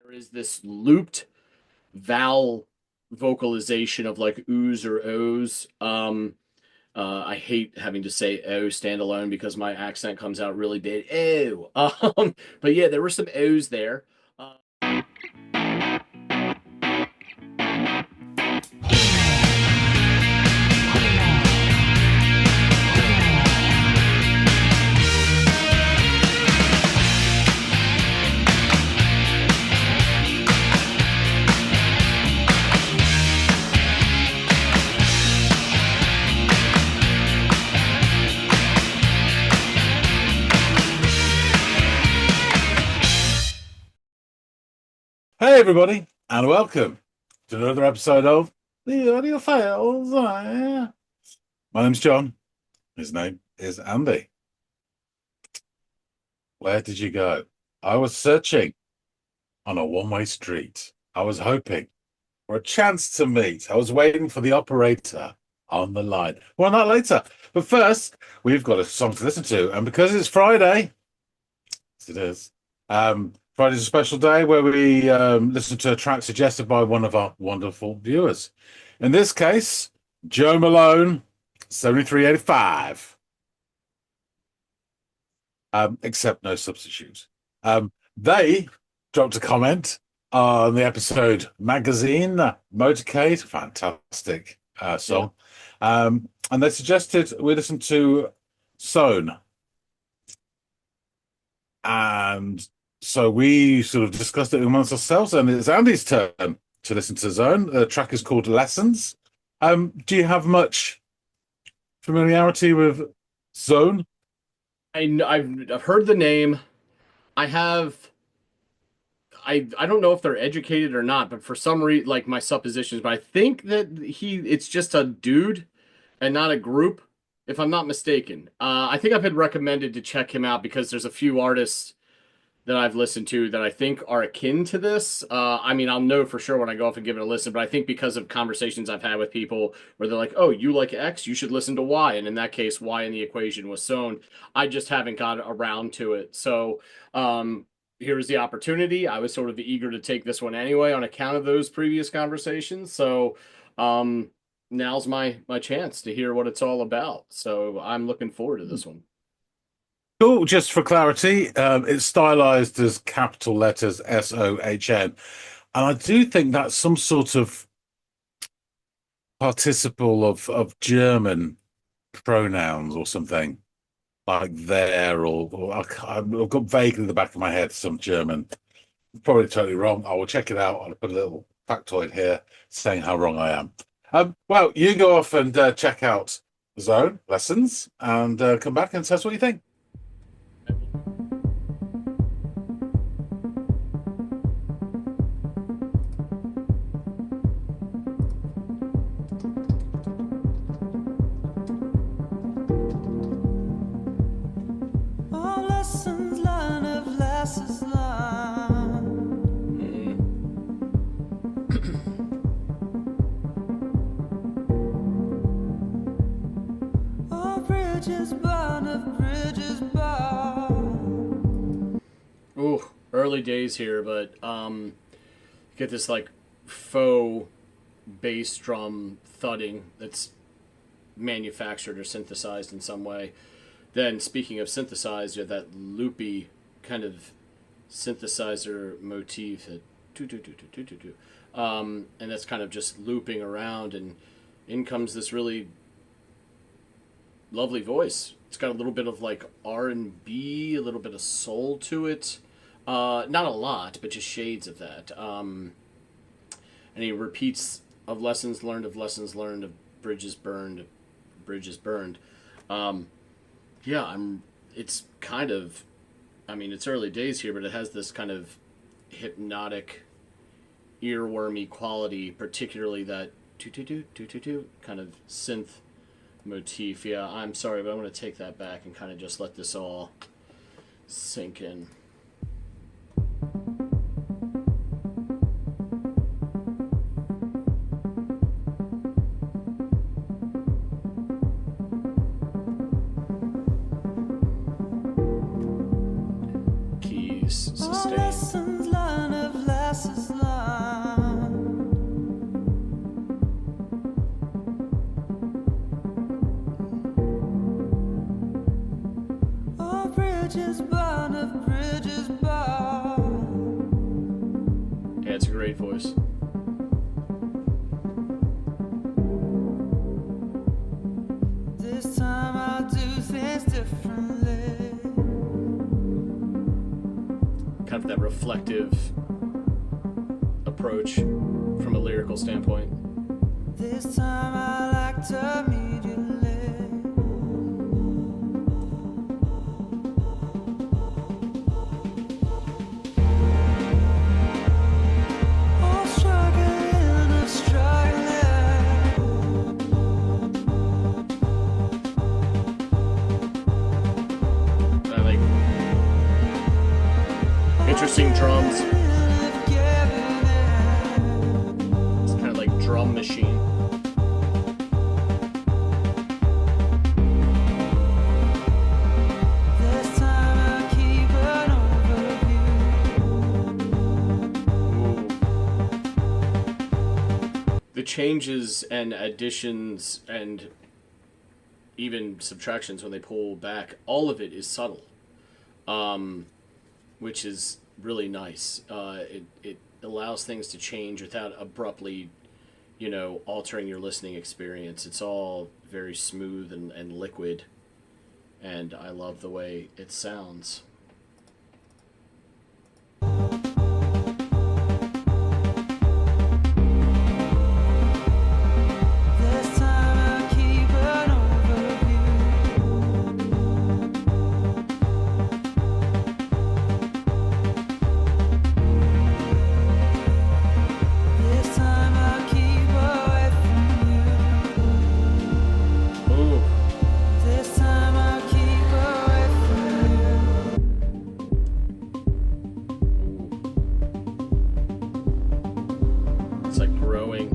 there is this looped vowel vocalization of like oohs or ohs. I hate having to say "oh" standalone because my accent comes out really big. Oh, but yeah, there were some O's there. Uh, Hey, everybody, and welcome to another episode of the Audiophiles. My name's John. His name is Andy. Where did you go? I was searching on a one-way street. I was hoping for a chance to meet. I was waiting for the operator on the line. Well, not later. But first, we've got a song to listen to, and because it's Friday, yes, it is. Friday's a special day where we listen to a track suggested by one of our wonderful viewers. In this case, Joe Malone, 7385. Except no substitute. They dropped a comment on the episode Magazine, Motorcade, fantastic song. And they suggested we listen to SOHN. And so we sort of discussed it amongst ourselves, and it's Andy's turn to listen to SOHN. The track is called Lessons. Do you have much familiarity with SOHN? I've heard the name. I don't know if they're educated or not, but for some reason, like my suppositions, but I think that it's just a dude and not a group, if I'm not mistaken. I think I've been recommended to check him out because there's a few artists that I've listened to that I think are akin to this. I mean, I'll know for sure when I go off and give it a listen, but I think because of conversations I've had with people where they're like, oh, you like X, you should listen to Y. And in that case, Y in the equation was SOHN. I just haven't got around to it. So here's the opportunity. I was sort of eager to take this one anyway on account of those previous conversations. So now's my chance to hear what it's all about. So I'm looking forward to this one. Cool. Just for clarity, it's stylized as capital letters SOHN. And I do think that's some sort of participle of German pronouns or something like there, or I've got vaguely in the back of my head some German. Probably totally wrong. I will check it out. I'll put a little factoid here saying how wrong I am. Well, you go off and check out SOHN Lessons and come back and tell us what you think. Ooh, early days here, but get this like faux bass drum thudding that's manufactured or synthesized in some way. Then speaking of synthesized, you have that loopy kind of synthesizer motif that and that's kind of just looping around, and in comes this really lovely voice. It's got a little bit of like R&B, a little bit of soul to it. Not a lot, but just shades of that. And he repeats of lessons learned, of bridges burned, bridges burned. Yeah, it's kind of, I mean, it's early days here, but it has this kind of hypnotic, earwormy quality, particularly that kind of synth motif. Yeah, I'm sorry, but I'm going to take that back and kind of just let this all sink in. Keys, sustain. great voice. This time I'll do things differently. Kind of that reflective approach from a lyrical standpoint. This time I'll act immediately. Oh, struggling, I'm struggling. I like interesting drums. It's kind of like drum machine. This time I'll keep an overview. The changes and additions and even subtractions when they pull back, all of it is subtle, which is really nice. It allows things to change without abruptly, altering your listening experience. It's all very smooth and liquid, and I love the way it sounds. This time I'll keep an overview. This time I'll keep away from you. Ooh, This time I'll keep away from it's like growing,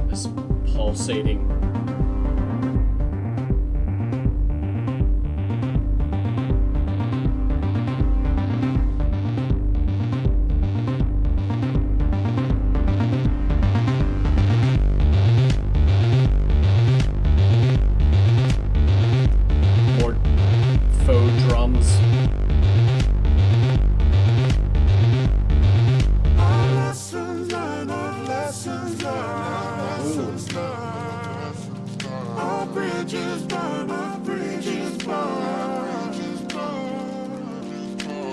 this pulsating. More faux drums. Lessons learned, lessons learned. All bridges burn, all bridges burn.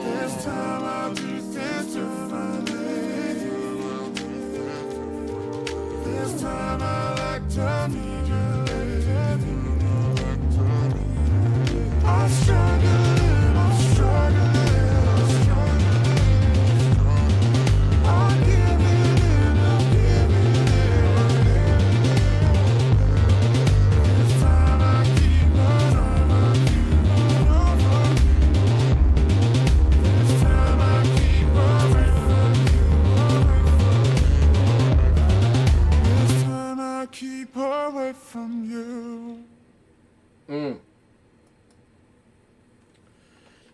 This time I'll do things differently. This time I'll act immediately. I'm struggling, I'm struggling. I'm giving in, I'm giving in. This time I keep on overview. This time I keep away from you. This time I keep away from you.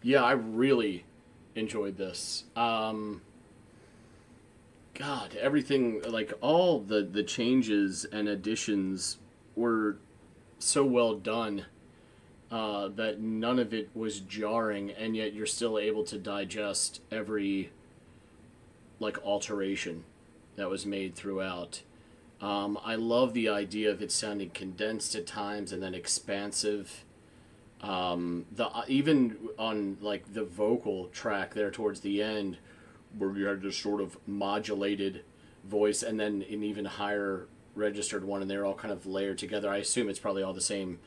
Yeah, I really enjoyed this. God, everything, like all the changes and additions were so well done that none of it was jarring, and yet you're still able to digest every alteration that was made throughout. I love the idea of it sounding condensed at times and then expansive. Even on the vocal track there towards the end, where you had this sort of modulated voice and then an even higher registered one, and they're all kind of layered together. I assume it's probably all the same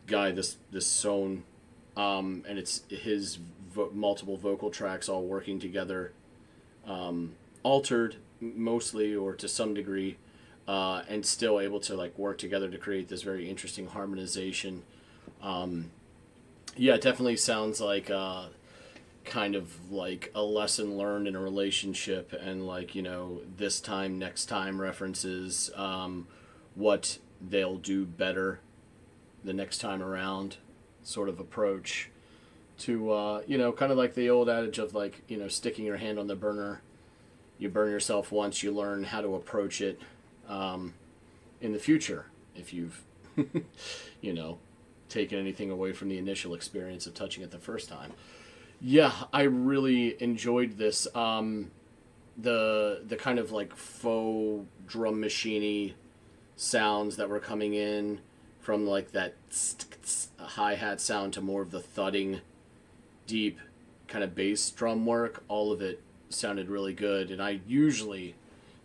guy, this SOHN, and it's his multiple vocal tracks all working together, altered mostly or to some degree, and still able to work together to create this very interesting harmonization. Yeah, it definitely sounds like kind of like a lesson learned in a relationship, and this time, next time references, what they'll do better the next time around sort of approach to, kind of like the old adage of sticking your hand on the burner. You burn yourself once, you learn how to approach it in the future if you've, taken anything away from the initial experience of touching it the first time. Yeah, I really enjoyed this. The kind of like faux drum machiney sounds that were coming in from like that hi-hat sound to more of the thudding, deep kind of bass drum work. All of it sounded really good, and I usually,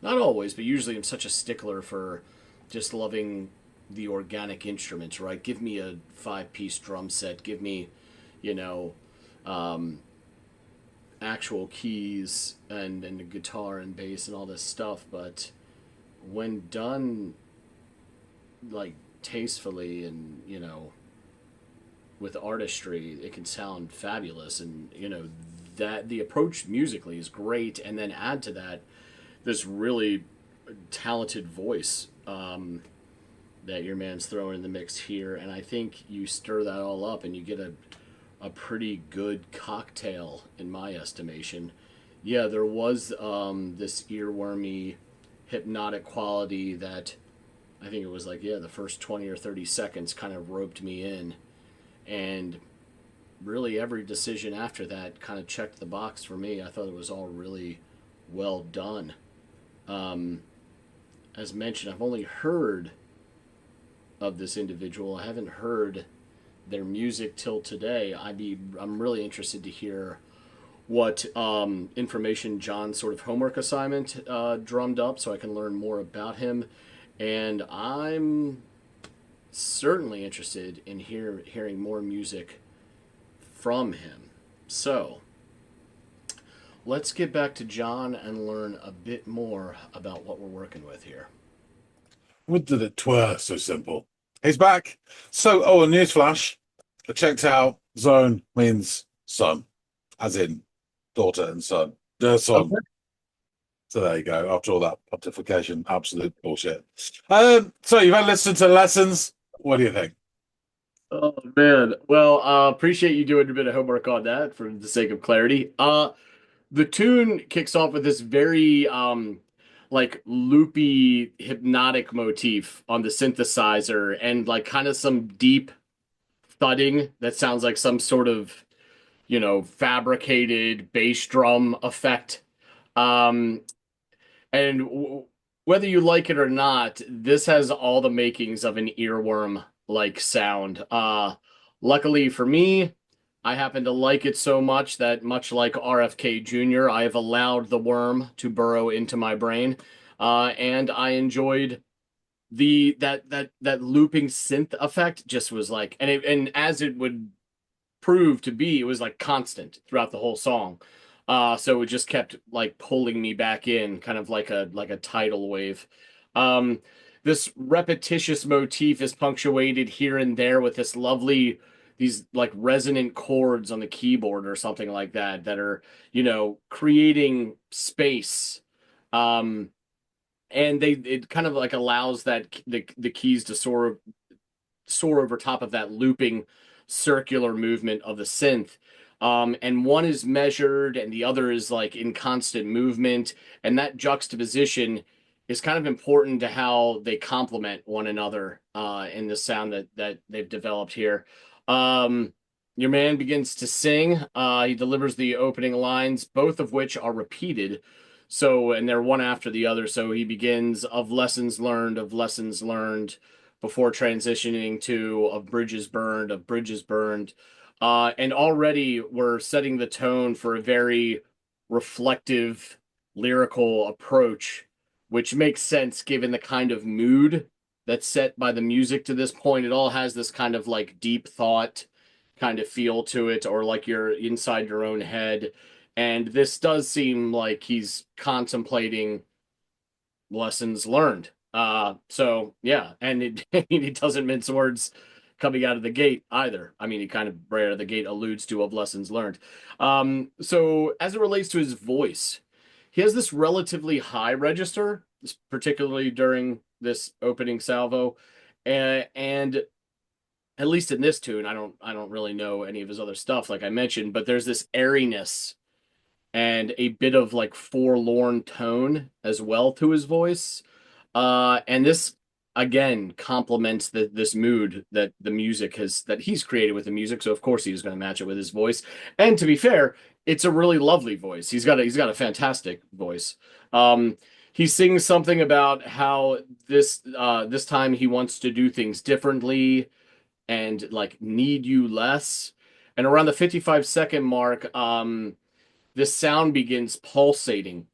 not always, but usually, I'm such a stickler for just loving the organic instruments. Right? Give me a five-piece drum set. Give me, you know, um, actual keys and the guitar and bass and all this stuff. But when done like tastefully and with artistry, it can sound fabulous. And that the approach musically is great, and then add to that this really talented voice that your man's throwing in the mix here, and I think you stir that all up and you get a pretty good cocktail in my estimation. Yeah, there was this earwormy, hypnotic quality that I think it was like, yeah, the first 20 or 30 seconds kind of roped me in. And really, every decision after that kind of checked the box for me. I thought it was all really well done. Um, as mentioned, I've only heard of this individual. I haven't heard their music till today. I'm really interested to hear what information John's sort of homework assignment drummed up, so I can learn more about him. And I'm certainly interested in hearing more music from him. So let's get back to John and learn a bit more about what we're working with here. Would that it were so simple. He's back. So, oh, a newsflash. I checked out zone means son, as in daughter and son. The son. Okay. So there you go. After all that pontification, absolute bullshit. So you've had listened to lessons. What do you think? Oh man. Well, appreciate you doing a bit of homework on that for the sake of clarity. The tune kicks off with this very like loopy hypnotic motif on the synthesizer and like kind of some deep thudding that sounds like some sort of, fabricated bass drum effect. Um and whether you like it or not, this has all the makings of an earworm like sound. Luckily for me, I happen to like it so much that, much like RFK Jr., I have allowed the worm to burrow into my brain, and I enjoyed that looping synth effect. Just was like, and as it would prove to be, it was like constant throughout the whole song. So it just kept like pulling me back in, kind of like a tidal wave. Um, this repetitious motif is punctuated here and there with these like resonant chords on the keyboard or something like that are, creating space. And it kind of like allows the keys to soar over top of that looping circular movement of the synth. And one is measured and the other is like in constant movement. And that juxtaposition is kind of important to how they complement one another in the sound that they've developed here. Um, your man begins to sing. He delivers the opening lines, both of which are repeated. So, and they're one after the other. So he begins of lessons learned, before transitioning to of bridges burned. And already we're setting the tone for a very reflective, lyrical approach, which makes sense given the kind of mood that's set by the music to this point. It all has this kind of like deep thought kind of feel to it, or like you're inside your own head. And this does seem like he's contemplating lessons learned. So yeah, and he doesn't mince words coming out of the gate either. I mean, he kind of right out of the gate alludes to of lessons learned. So as it relates to his voice, he has this relatively high register, particularly during this opening salvo, and at least in this tune, I don't really know any of his other stuff, like I mentioned, but there's this airiness and a bit of like forlorn tone as well to his voice. And this again complements this mood that the music has that he's created with the music. So of course he was going to match it with his voice. And to be fair, it's a really lovely voice. He's got a fantastic voice. Um, he sings something about how this time he wants to do things differently and like need you less. And around the 55-second mark, this sound begins pulsating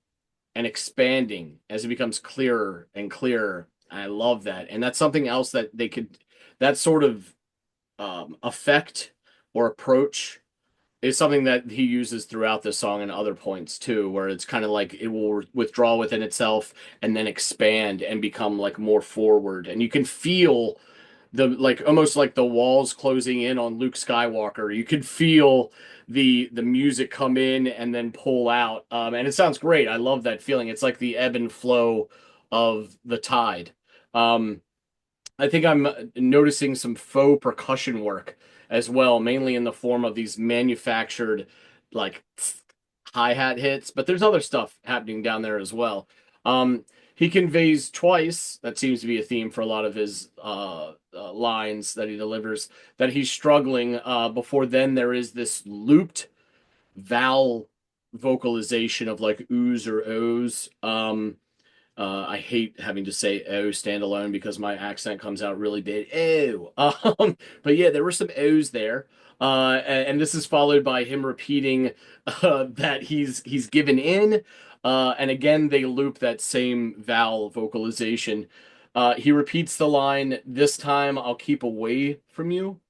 and expanding as it becomes clearer and clearer. I love that. And that's something else that they could, that sort of effect or approach is something that he uses throughout the song and other points too, where it's kind of like it will withdraw within itself and then expand and become like more forward. And you can feel the like almost like the walls closing in on Luke Skywalker. You could feel the music come in and then pull out. And it sounds great. I love that feeling. It's like the ebb and flow of the tide. Um, I think I'm noticing some faux percussion work as well, mainly in the form of these manufactured like hi-hat hits, but there's other stuff happening down there as well. He conveys twice, that seems to be a theme for a lot of his lines that he delivers, that he's struggling. Before then, there is this looped vowel vocalization of like oohs or ohs. I hate having to say "oh" standalone because my accent comes out really big. Oh, but yeah, there were some O's there, and this is followed by him repeating that he's given in, and again they loop that same vowel vocalization. He repeats the line, "This time I'll keep away from you."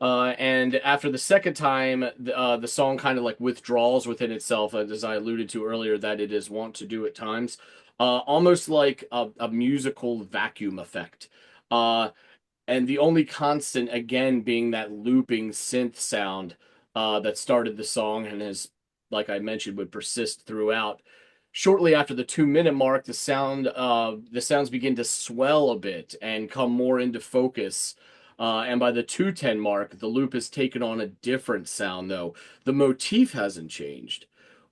And after the second time, the song kind of like withdraws within itself, as I alluded to earlier, that it is wont to do at times, almost like a musical vacuum effect. Uh, and the only constant, again, being that looping synth sound that started the song and has, like I mentioned, would persist throughout. Shortly after the 2-minute mark, the sounds begin to swell a bit and come more into focus. And by the 2:10 mark, the loop has taken on a different sound, though. The motif hasn't changed,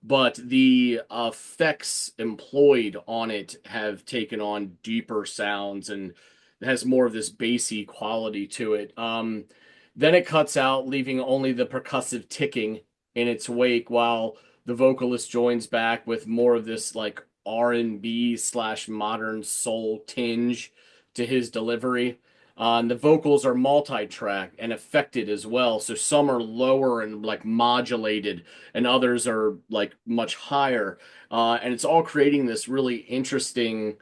but the effects employed on it have taken on deeper sounds and has more of this bassy quality to it. Then it cuts out, leaving only the percussive ticking in its wake, while the vocalist joins back with more of this like R&B slash modern soul tinge to his delivery. And the vocals are multi-track and affected as well. So some are lower and like modulated, and others are like much higher. And it's all creating this really interesting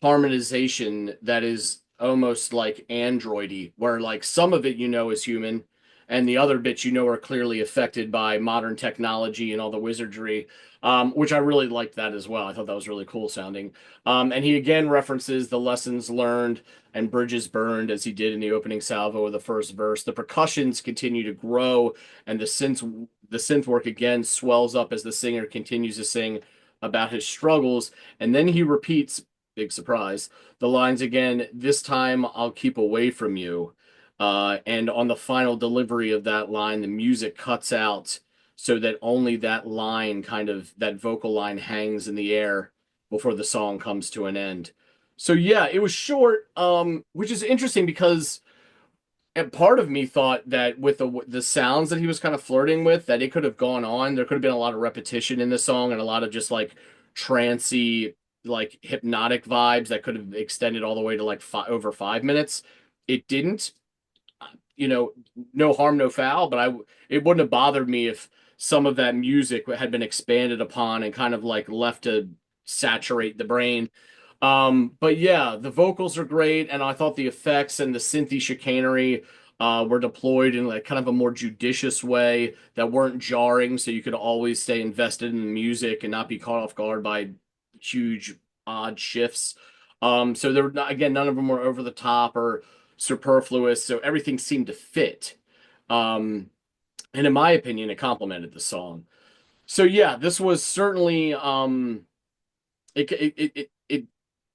harmonization that is almost like androidy, where like some of it is human, and the other bits are clearly affected by modern technology and all the wizardry, which I really liked that as well. I thought that was really cool sounding. And he again references the lessons learned and bridges burned as he did in the opening salvo of the first verse. The percussions continue to grow, and the synth work again swells up as the singer continues to sing about his struggles, and then he repeats, big surprise, the lines again, "This time I'll keep away from you." And on the final delivery of that line, the music cuts out so that only that line, that vocal line, hangs in the air before the song comes to an end. So yeah, it was short, which is interesting because and part of me thought that with the sounds that he was kind of flirting with, that it could have gone on. There could have been a lot of repetition in the song and a lot of just like trancy, like hypnotic vibes that could have extended all the way to like over 5 minutes. It didn't. No harm, no foul. But it wouldn't have bothered me if some of that music had been expanded upon and kind of like left to saturate the brain. But yeah, the vocals are great, and I thought the effects and the synthy chicanery were deployed in like kind of a more judicious way that weren't jarring, so you could always stay invested in the music and not be caught off guard by huge odd shifts. So there were again, none of them were over the top or superfluous, so everything seemed to fit. Um, and in my opinion, it complemented the song. So yeah, this was certainly it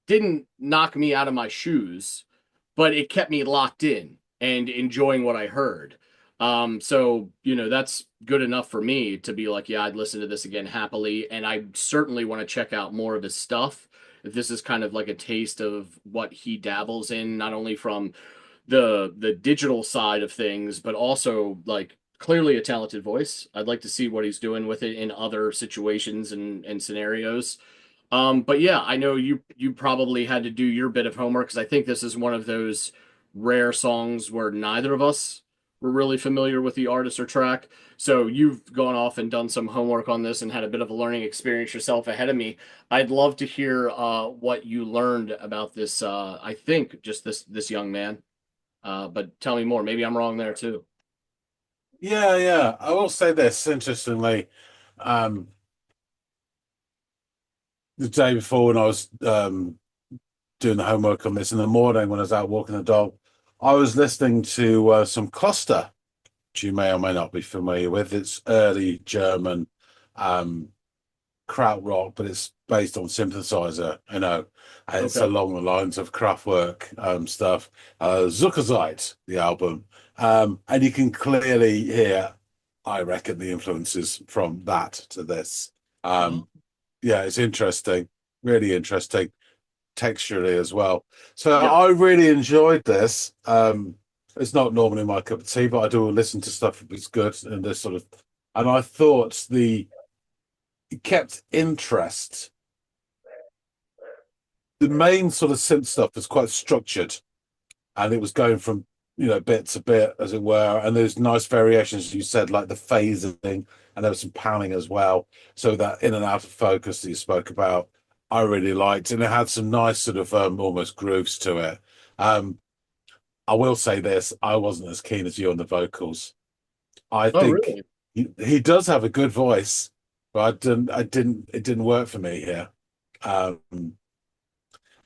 didn't knock me out of my shoes, but it kept me locked in and enjoying what I heard. So that's good enough for me to be like, yeah, I'd listen to this again happily, and I certainly want to check out more of his stuff. if this is kind of like a taste of what he dabbles in, not only from the digital side of things, but also like clearly a talented voice. I'd like to see what he's doing with it in other situations and scenarios. But yeah, I know you probably had to do your bit of homework because I think this is one of those rare songs where neither of us were really familiar with the artist or track. So you've gone off and done some homework on this and had a bit of a learning experience yourself ahead of me. I'd love to hear what you learned about this. I think just this young man. But tell me more. Maybe I'm wrong there too. Yeah, yeah. I will say this, interestingly, um, the day before when I was doing the homework on this in the morning when I was out walking the dog, I was listening to some Costa, which you may or may not be familiar with. It's early German um, krautrock, but it's based on synthesizer. It's Okay. along the lines of Kraftwerk stuff. Zuckerzeit, the album, and you can clearly hear, I reckon, the influences from that to this. Oh, Yeah, it's interesting, really interesting texturally as well. So yeah. I really enjoyed this. It's not normally my cup of tea, but I do listen to stuff that's good and this sort of. And I thought it kept interest. The main sort of synth stuff was quite structured, and it was going from bit to bit, as it were. And there's nice variations, as you said, like the phasing, and there was some panning as well. So that in and out of focus that you spoke about, I really liked, and it had some nice sort of almost grooves to it. Um, I will say this: I wasn't as keen as you on the vocals. I Oh, think really? he does have a good voice, but it didn't work for me here. Um,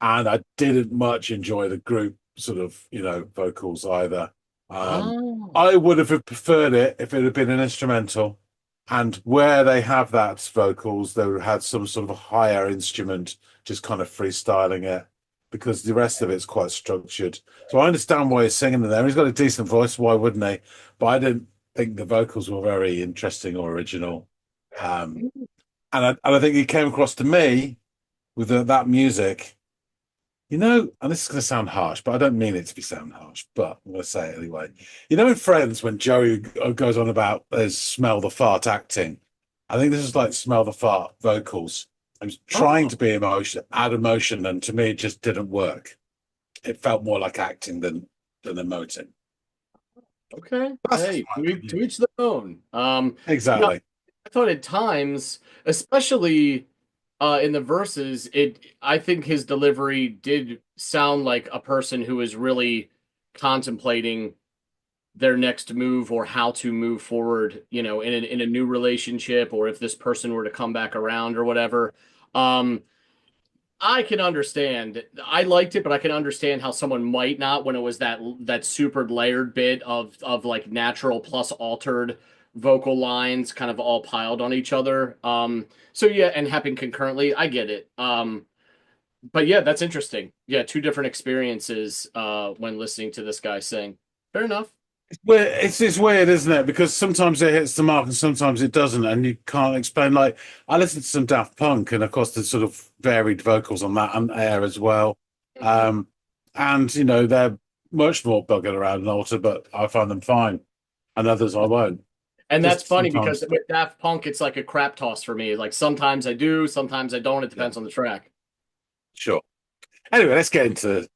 and I didn't much enjoy the group sort of vocals either. Um, Oh. I would have preferred it if it had been an instrumental, and where they have that vocals, they would have had some sort of a higher instrument, just kind of freestyling it, because the rest of it's quite structured. So I understand why he's singing in there. He's got a decent voice. Why wouldn't he? But I didn't think the vocals were very interesting or original. Um, and I think he came across to me with that music. And this is going to sound harsh, but I don't mean it to be sound harsh, but I'm going to say it anyway. In Friends, when Joey goes on about there's smell the fart acting, I think this is like smell the fart vocals. I was trying Oh, to be add emotion, and to me, it just didn't work. It felt more like acting than emoting. okay. That's just Hey, my to opinion. each their own. Yeah, Exactly. I thought at times, especially in the verses, I think his delivery did sound like a person who is really contemplating their next move or how to move forward, in a new relationship or if this person were to come back around or whatever. Um, I can understand. I liked it, but I can understand how someone might not when it was that super layered bit of like natural plus altered vocal lines kind of all piled on each other. So yeah, and happening concurrently. I get it. But yeah, that's interesting. Yeah, two different experiences when listening to this guy sing. Fair enough. Well, it's weird, isn't it? Because sometimes it hits the mark and sometimes it doesn't, and you can't explain. Like I listened to some Daft Punk, and of course there's sort of varied vocals on that and Air as well. Um, and they're much more bugging around and altered, but I find them fine, and others I won't. And that's Just funny because sometimes. with Daft Punk, it's like a crap toss for me. Like sometimes I do, sometimes I don't. It Yeah, depends on the track. sure. Anyway, let's get into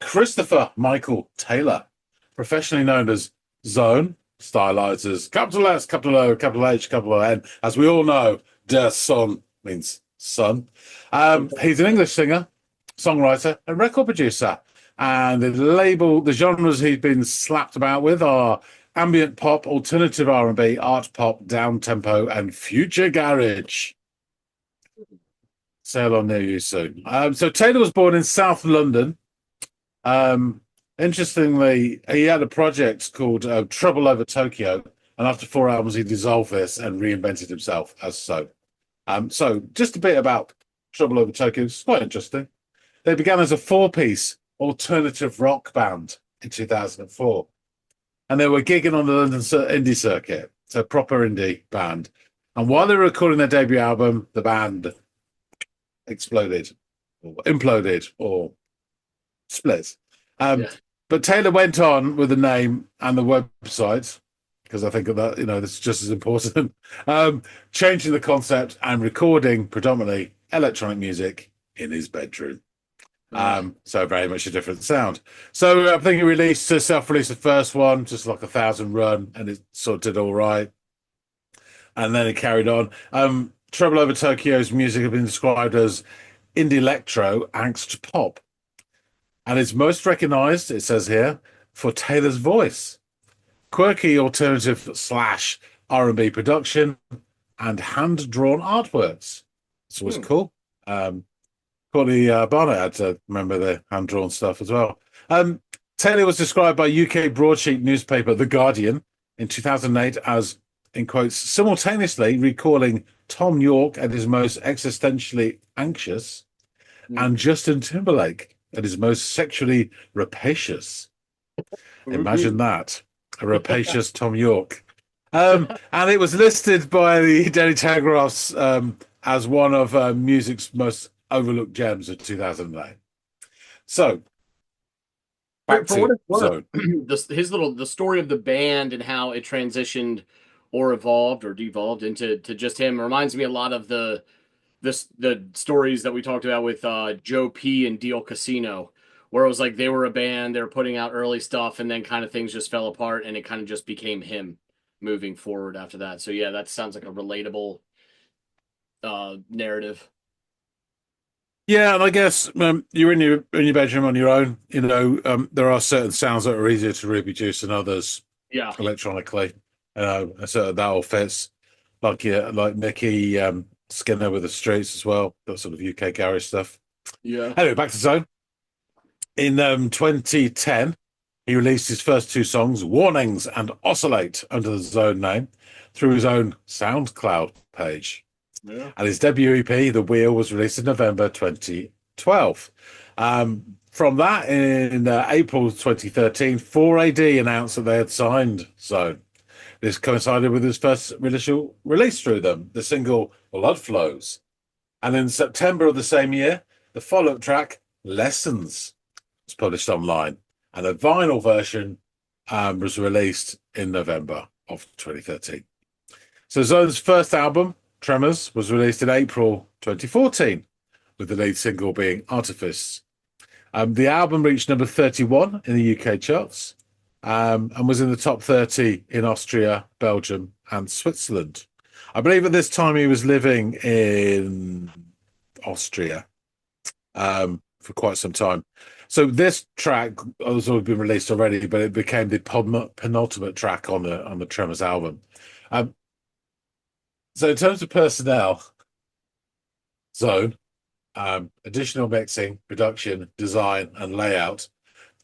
Christopher Michael Taylor, professionally known as Zone, stylized as capital S, capital O, capital H, capital N. As we all know, Der Son means son. Okay. He's an English singer, songwriter, and record producer. And the genres he's been slapped about with are ambient pop, alternative R&B, art pop, down tempo, and future garage. Sail on near you soon. So Taylor was born in South London. Um, Interestingly, he had a project called Trouble Over Tokyo, and after 4 albums, he dissolved this and reinvented himself as so. So just a bit about Trouble Over Tokyo. It's quite interesting. They began as a four-piece alternative rock band in 2004, and they were gigging on the London indie circuit. So proper indie band. And while they were recording their debut album, the band exploded. or imploded or split. Yeah. But Taylor went on with the name and the website, because I think that, this is just as important, changing the concept and recording predominantly electronic music in his bedroom. So very much a different sound. So I think he self-released the first one, just like 1,000 run, and it sort of did all right. And then it carried on. Trouble Over Tokyo's music has been described as indie electro angst pop, and it's most recognized, it says here, for Taylor's voice, quirky alternative / R&B production, and hand-drawn artworks. This was cool. Courtney Barnett had to remember the hand-drawn stuff as well. Taylor was described by UK broadsheet newspaper The Guardian in 2008 as, in quotes, simultaneously recalling Tom York at his most existentially anxious and Justin Timberlake at his most sexually rapacious. Imagine that, a rapacious Tom York. And it was listed by the Daily Telegraphs as one of music's most overlooked gems of 2009. So, back for what to it's worth, SOHN. the story of the band and how it transitioned or evolved or devolved into just him reminds me a lot of the stories that we talked about with Joe P and Deal Casino, where it was like they were a band, they were putting out early stuff, and then kind of things just fell apart, and it kind of just became him moving forward after that. So yeah, that sounds like a relatable narrative. Yeah, and I guess you're in your bedroom on your own. There are certain sounds that are easier to reproduce than others Yeah. electronically. So that all fits. Like Mickey Skinner with the Streets as well. That sort of UK garage stuff. Yeah. Anyway, back to SOHN. In 2010, he released his first two songs, Warnings and Oscillate, under the SOHN name through his own SoundCloud page. Yeah. And his debut EP, The Wheel, was released in November 2012. From that, in April 2013, 4AD announced that they had signed SOHN. This coincided with his first release through them, the single Blood Flows. And in September of the same year, the follow-up track, Lessons, was published online. And a vinyl version was released in November of 2013. So SOHN's first album, Tremors, was released in April 2014, with the lead single being Artifice. The album reached number 31 in the UK charts and was in the top 30 in Austria, Belgium, and Switzerland. I believe at this time he was living in Austria for quite some time. So this track has already been released already, but it became the penultimate track on the Tremors album. So in terms of personnel, SOHN, additional mixing, production, design, and layout.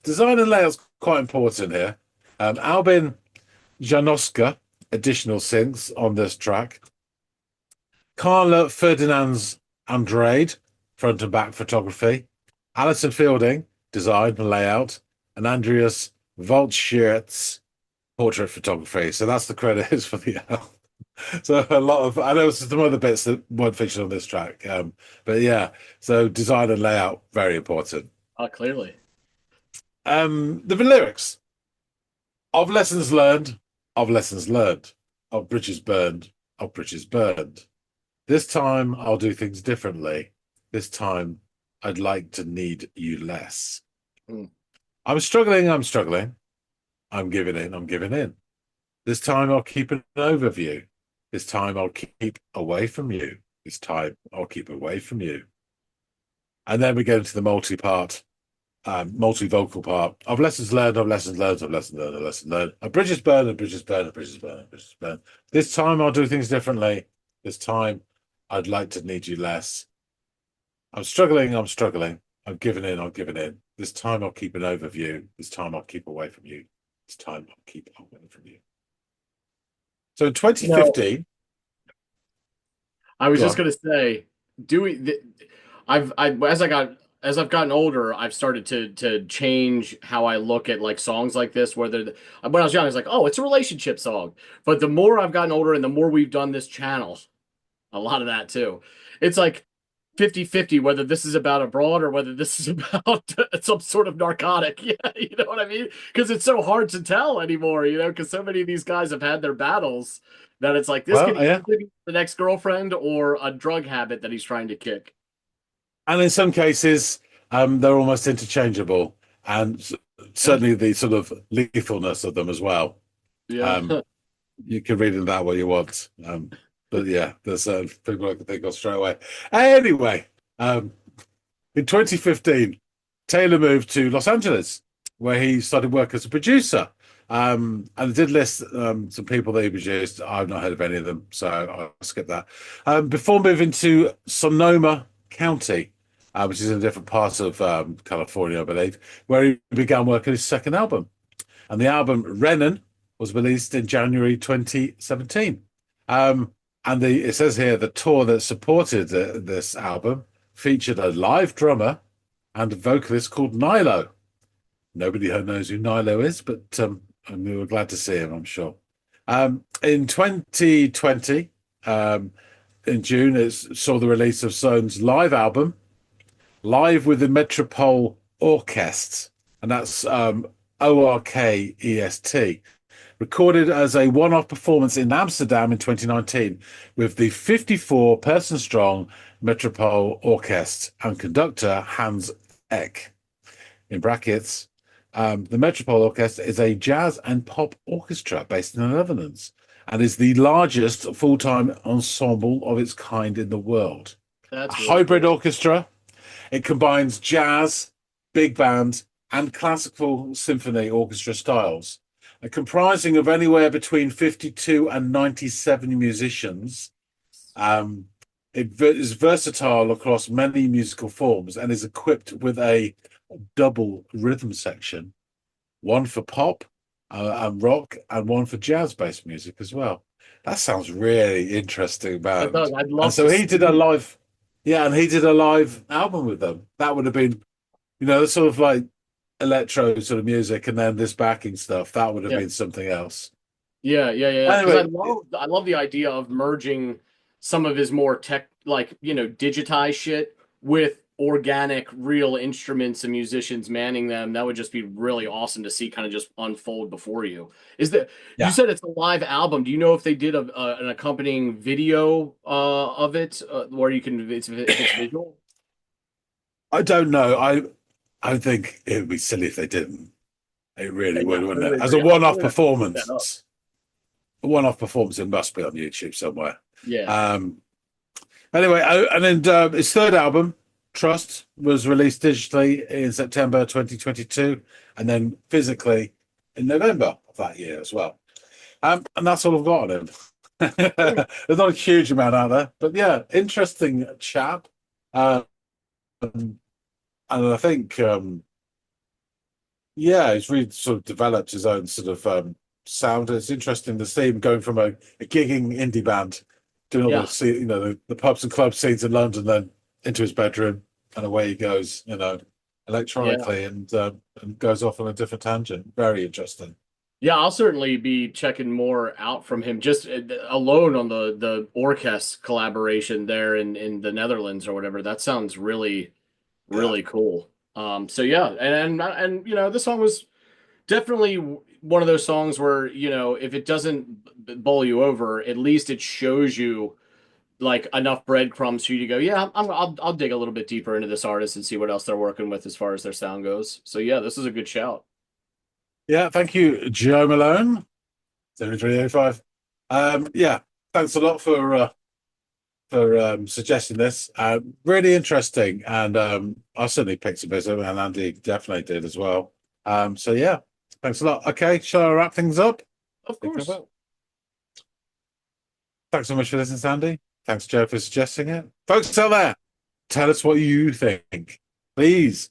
Design and layout's quite important here. Albin Janoska, additional synths on this track. Carla Ferdinand's Andrade, front and back photography. Alison Fielding, design and layout. And Andreas Waldschirtz, portrait photography. So that's the credits for the album. So I know some other bits that weren't featured on this track. But yeah, so design and layout, very important. Clearly. The lyrics of lessons learned, of lessons learned, of bridges burned, of bridges burned. This time I'll do things differently. This time I'd like to need you less. I'm struggling. I'm giving in. This time I'll keep an overview. This time I'll keep away from you. This time I'll keep away from you. And then we get into the multi-vocal part of lessons learned, of lessons learned, of lessons learned, of lessons learned. A bridges burn, a bridges burn, a bridges burn, a bridges burn. This time I'll do things differently. This time I'd like to need you less. I'm struggling. I'm giving in. This time I'll keep an overview. This time I'll keep away from you. This time I'll keep away from you. So in 2015, I was just going to say, as I've gotten older, I've started to change how I look at like songs like this. When I was young, I was like, oh, it's a relationship song. But the more I've gotten older and the more we've done this channel, a lot of that too, it's like 50-50 whether this is about a broad or whether this is about some sort of narcotic. Yeah, you know what I mean? Because it's so hard to tell anymore, because so many of these guys have had their battles that it's like this could Well, yeah. either be the next girlfriend or a drug habit that he's trying to kick. And in some cases, they're almost interchangeable, and certainly the sort of lethalness of them as well. Yeah. Um, you can read it that way you want. But yeah, there's people I can think of straight away. Anyway, in 2015, Taylor moved to Los Angeles, where he started work as a producer. And I did list some people that he produced. I've not heard of any of them, so I'll skip that. Before moving to Sonoma County, which is in a different part of California, I believe, where he began work on his second album. And the album Renan was released in January 2017. And it says here the tour that supported this album featured a live drummer and a vocalist called Nilo. Nobody knows who Nilo is, but we were glad to see him, I'm sure. In 2020, in June, it saw the release of SOHN's live album, Live with the Metropole Orkest, and that's ORKEST, recorded as a one-off performance in Amsterdam in 2019 with the 54-person strong Metropole Orkest and conductor Hans Eck. In brackets, the Metropole Orkest is a jazz and pop orchestra based in the Netherlands and is the largest full-time ensemble of its kind in the world. That's a really hybrid cool. orchestra. It combines jazz, big band, and classical symphony orchestra styles, comprising of anywhere between 52 and 97 musicians. It is versatile across many musical forms and is equipped with a double rhythm section, one for pop and rock and one for jazz-based music as well. That sounds really interesting, man. I'd love And so to he did a live, and he did a live album with them. That would have been, sort of like electro sort of music, and then this backing stuff. That would have been something else. Yeah. Anyway, I love the idea of merging some of his more tech, like, digitized shit with organic, real instruments and musicians manning them. That would just be really awesome to see kind of just unfold before you. You said it's a live album. Do you know if they did an accompanying video of it where you can, if it's visual? I don't know. I think it would be silly if they didn't. It really would, wouldn't it? As a one-off performance. A one-off performance, it must be on YouTube somewhere. Yeah. Anyway, and then his third album, Trust, was released digitally in September 2022, and then physically in November of that year as well. And that's all I've got on him. There's not a huge amount out there, but yeah, interesting chap. And I think, he's really sort of developed his own sort of sound. It's interesting to see him going from a gigging indie band, doing all the pubs and club scenes in London, then into his bedroom, and away he goes, electronically, and goes off on a different tangent. Very interesting. Yeah, I'll certainly be checking more out from him, just alone on the Orkest collaboration there in the Netherlands or whatever. That sounds really, really cool. So yeah, and this song was definitely one of those songs where, if it doesn't bowl you over, at least it shows you like enough breadcrumbs for you to go, yeah, I'll dig a little bit deeper into this artist and see what else they're working with as far as their sound goes. So yeah, this is a good shout. Yeah, thank you, Joe Malone, 7385. Thanks a lot for suggesting this. Really interesting, and I certainly picked a bit of it, and Andy definitely did as well. So yeah, thanks a lot. Okay, shall I wrap things up? Of course. Thanks so much for listening, Sandy. Thanks, Joe, for suggesting it. Folks out there, tell us what you think. Please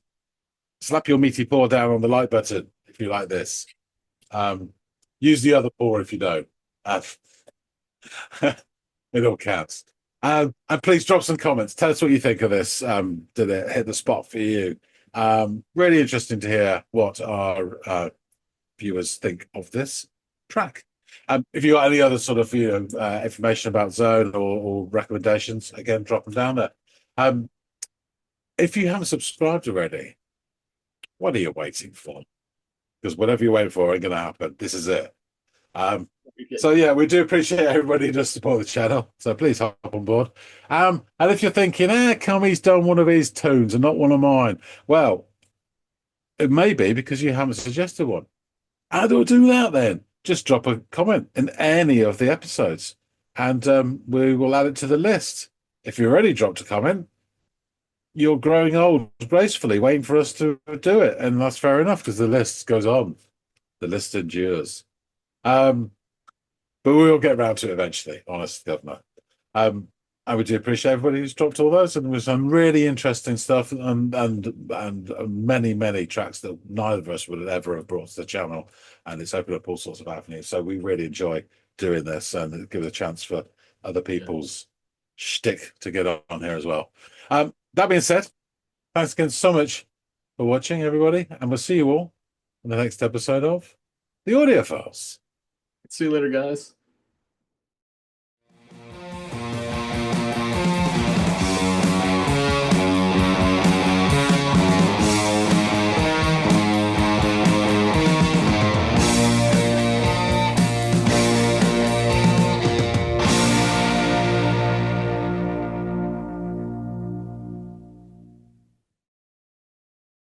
slap your meaty paw down on the like button if you like this. Use the other paw if you don't. It all counts. And please drop some comments. Tell us what you think of this. Did it hit the spot for you? Really interesting to hear what our viewers think of this track. If you got any other sort of information about SOHN or recommendations, again, drop them down there. if you haven't subscribed already, what are you waiting for? Because whatever you're waiting for ain't going to happen. This is it. So yeah, we do appreciate everybody who does support the channel. So please hop on board. And if you're thinking, Cummy's done one of his tunes and not one of mine, well, it may be because you haven't suggested one. How do I do that then? Just drop a comment in any of the episodes, and we will add it to the list. If you already dropped a comment, you're growing old gracefully, waiting for us to do it, and that's fair enough because the list goes on. The list endures. But we will get around to it eventually, honest governor. I would do appreciate everybody who's dropped all those, and there was some really interesting stuff and many tracks that neither of us would ever have brought to the channel, and it's opened up all sorts of avenues. So we really enjoy doing this, and it gives a chance for other people's shtick to get on here as well. That being said, thanks again so much for watching, everybody, and we'll see you all in the next episode of the Audiophiles. See you later, guys.